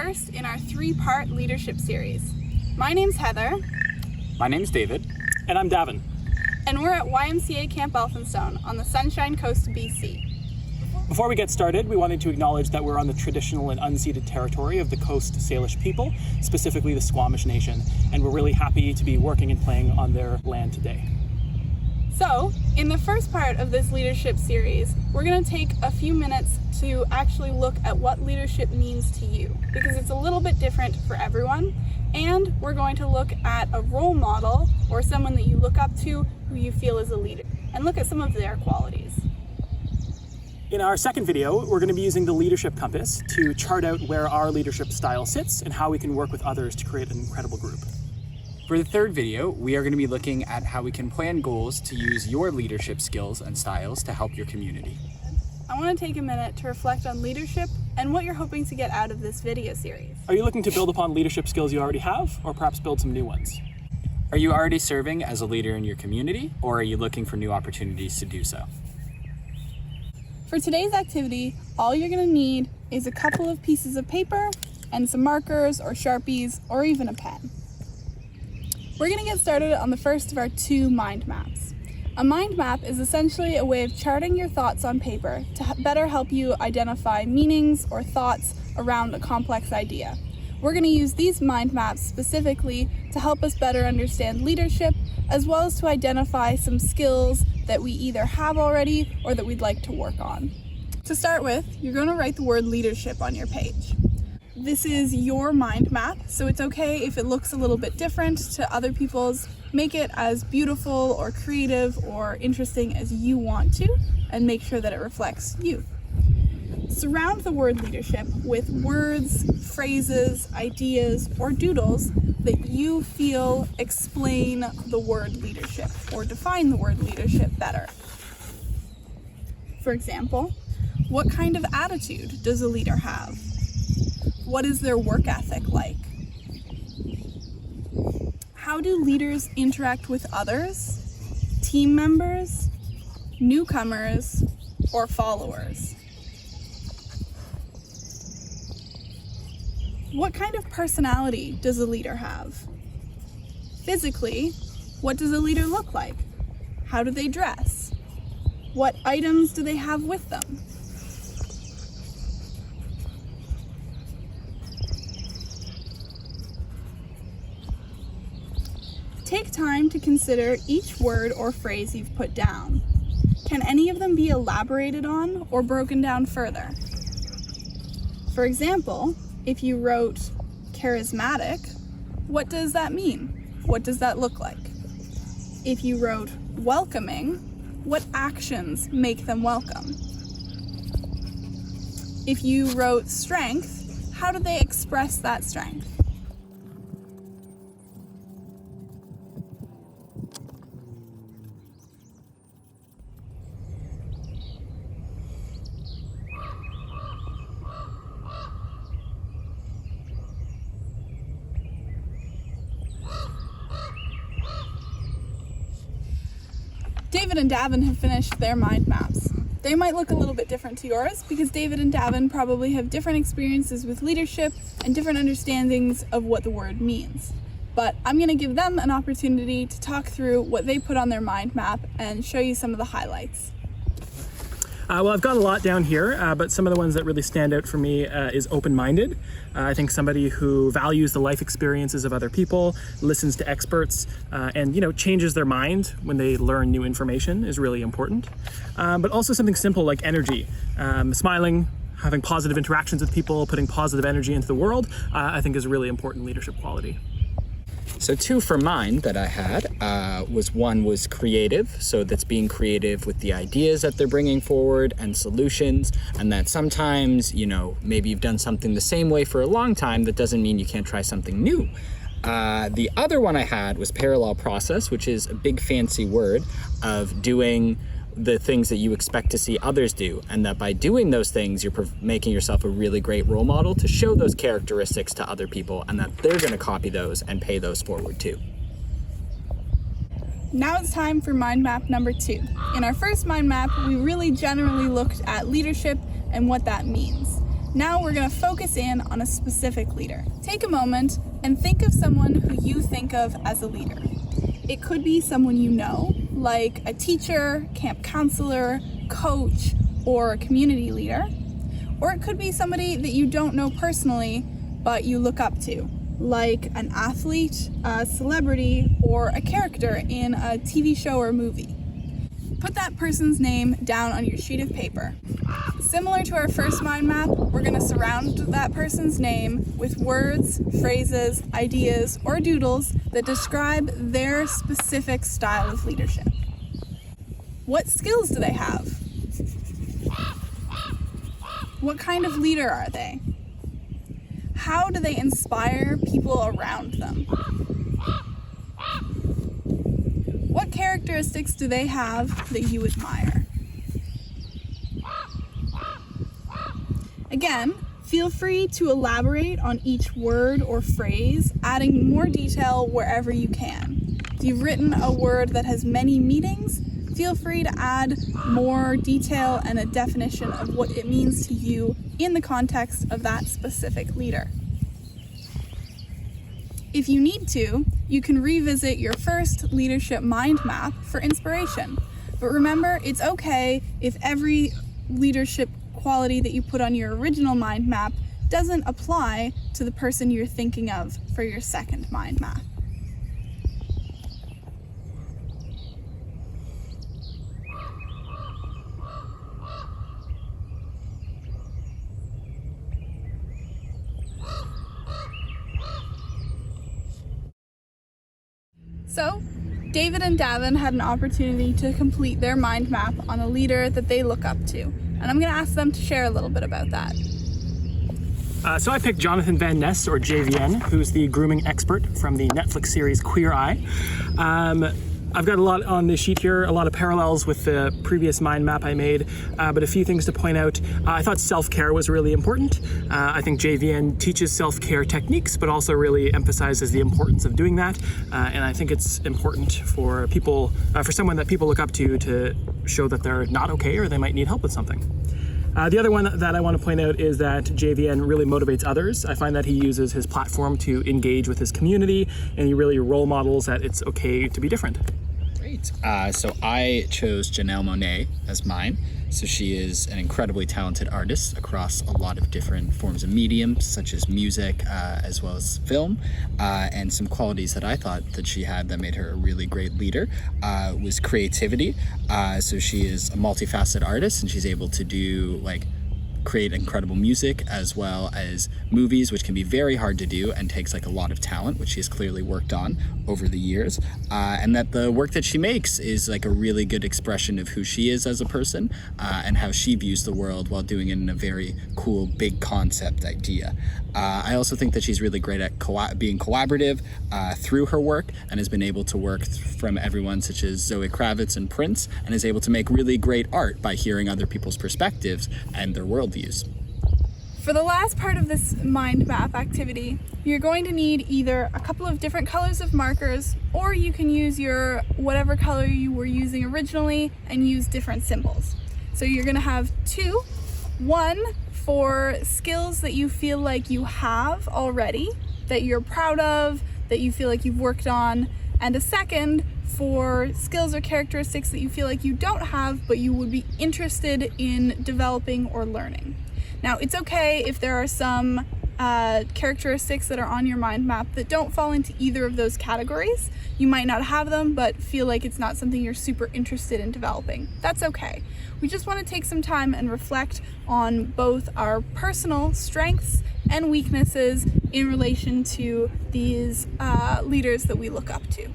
first in our three-part leadership series. My name's Heather. My name's David. And I'm Davin. And we're at YMCA Camp Elphinstone on the Sunshine Coast of BC. Before we get started, we wanted to acknowledge that we're on the traditional and unceded territory of the Coast Salish people, specifically the Squamish Nation, and we're really happy to be working and playing on their land today. So, in the first part of this leadership series, we're going to take a few minutes to actually look at what leadership means to you, because it's a little bit different for everyone, and we're going to look at a role model or someone that you look up to who you feel is a leader, and look at some of their qualities. In our second video, we're going to be using the leadership compass to chart out where our leadership style sits and how we can work with others to create an incredible group. For the third video, we are going to be looking at how we can plan goals to use your leadership skills and styles to help your community. I want to take a minute to reflect on leadership and what you're hoping to get out of this video series. Are you looking to build upon leadership skills you already have, or perhaps build some new ones? Are you already serving as a leader in your community, or are you looking for new opportunities to do so? For today's activity, all you're going to need is a couple of pieces of paper and some markers or Sharpies or even a pen. We're going to get started on the first of our two mind maps. A mind map is essentially a way of charting your thoughts on paper to better help you identify meanings or thoughts around a complex idea. We're going to use these mind maps specifically to help us better understand leadership, as well as to identify some skills that we either have already or that we'd like to work on. To start with, you're going to write the word leadership on your page. This is your mind map, so it's okay if it looks a little bit different to other people's. Make it as beautiful or creative or interesting as you want to, and make sure that it reflects you. Surround the word leadership with words, phrases, ideas, or doodles that you feel explain the word leadership or define the word leadership better. For example, what kind of attitude does a leader have? What is their work ethic like? How do leaders interact with others, team members, newcomers, or followers? What kind of personality does a leader have? Physically, what does a leader look like? How do they dress? What items do they have with them? Take time to consider each word or phrase you've put down. Can any of them be elaborated on or broken down further? For example, if you wrote charismatic, what does that mean? What does that look like? If you wrote welcoming, what actions make them welcome? If you wrote strength, how do they express that strength? David and Davin have finished their mind maps. They might look a little bit different to yours because David and Davin probably have different experiences with leadership and different understandings of what the word means. But I'm going to give them an opportunity to talk through what they put on their mind map and show you some of the highlights. Well, I've got a lot down here, but some of the ones that really stand out for me is open-minded. I think somebody who values the life experiences of other people, listens to experts, and changes their mind when they learn new information is really important. But also something simple like energy, smiling, having positive interactions with people, putting positive energy into the world, I think is a really important leadership quality. So two for mine that I had one was creative. So that's being creative with the ideas that they're bringing forward and solutions. And that sometimes, maybe you've done something the same way for a long time. That doesn't mean you can't try something new. The other one I had was parallel process, which is a big fancy word of doing the things that you expect to see others do, and that by doing those things you're making yourself a really great role model to show those characteristics to other people, and that they're going to copy those and pay those forward too. Now it's time for mind map number 2. In our first mind map, we really generally looked at leadership and what that means. Now we're going to focus in on a specific leader. Take a moment and think of someone who you think of as a leader. It could be someone you know, like a teacher, camp counselor, coach, or a community leader. Or it could be somebody that you don't know personally, but you look up to, like an athlete, a celebrity, or a character in a TV show or movie. Put that person's name down on your sheet of paper. Similar to our first mind map, we're going to surround that person's name with words, phrases, ideas, or doodles that describe their specific style of leadership. What skills do they have? What kind of leader are they? How do they inspire people around them? What characteristics do they have that you admire? Again, feel free to elaborate on each word or phrase, adding more detail wherever you can. If you've written a word that has many meanings, feel free to add more detail and a definition of what it means to you in the context of that specific leader. If you need to, you can revisit your first leadership mind map for inspiration. But remember, it's okay if every leadership quality that you put on your original mind map doesn't apply to the person you're thinking of for your second mind map. So, David and Davin had an opportunity to complete their mind map on a leader that they look up to. And I'm going to ask them to share a little bit about that. So I picked Jonathan Van Ness, or JVN, who's the grooming expert from the Netflix series Queer Eye. I've got a lot on this sheet here, a lot of parallels with the previous mind map I made, but a few things to point out. I thought self-care was really important. I think JVN teaches self-care techniques, but also really emphasizes the importance of doing that. And I think it's important for people, for someone that people look up to show that they're not okay or they might need help with something. The other one that I want to point out is that JVN really motivates others. I find that he uses his platform to engage with his community, and he really role models that it's okay to be different. Great. So I chose Janelle Monáe as mine. So she is an incredibly talented artist across a lot of different forms of mediums, such as music, as well as film. And some qualities that I thought that she had that made her a really great leader was creativity. So she is a multifaceted artist, and she's able to do create incredible music as well as movies, which can be very hard to do and takes a lot of talent, which she has clearly worked on over the years, and that the work that she makes is a really good expression of who she is as a person and how she views the world while doing it in a very cool big concept idea. I also think that she's really great at being collaborative through her work, and has been able to work from everyone such as Zoe Kravitz and Prince, and is able to make really great art by hearing other people's perspectives and their worldviews. For the last part of this mind map activity, you're going to need either a couple of different colors of markers, or you can use your whatever color you were using originally and use different symbols. So you're going to have two, one for skills that you feel like you have already, that you're proud of, that you feel like you've worked on, and a second for skills or characteristics that you feel like you don't have but you would be interested in developing or learning. Now, it's okay if there are some characteristics that are on your mind map that don't fall into either of those categories. You might not have them, but feel like it's not something you're super interested in developing. That's okay. We just want to take some time and reflect on both our personal strengths and weaknesses in relation to these leaders that we look up to.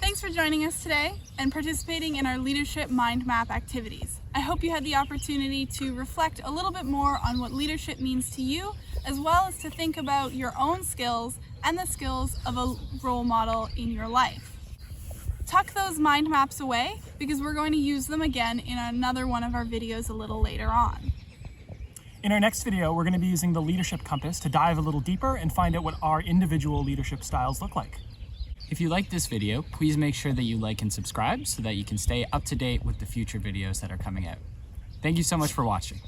Thanks for joining us today and participating in our Leadership Mind Map activities. I hope you had the opportunity to reflect a little bit more on what leadership means to you, as well as to think about your own skills and the skills of a role model in your life. tuck those mind maps away because we're going to use them again in another one of our videos a little later on. In our next video, we're going to be using the leadership compass to dive a little deeper and find out what our individual leadership styles look like. If you liked this video, please make sure that you like and subscribe so that you can stay up to date with the future videos that are coming out. Thank you so much for watching.